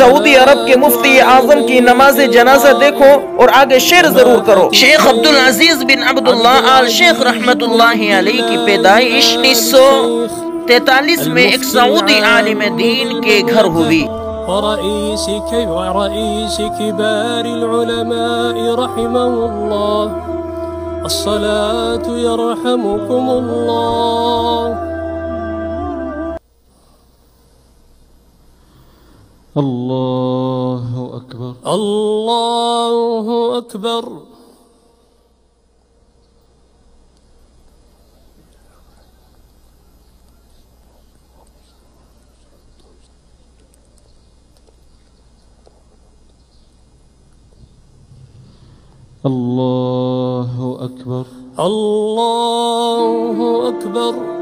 सऊदी अरब के मुफ्ती आजम की नमाज जनाजा देखो और आगे शेर जरूर करो। शेख अब्दुल अजीज बिन अब्दुल्लाह आल शेख रहमतुल्लाहि अलैहि की पैदाइश 1943 में एक सऊदी आलिम दीन के घर हुई। ورئيس كبار العلماء رحمه الله الصلاة يرحمكم الله. الله أكبر الله أكبر. الله أكبر الله أكبر.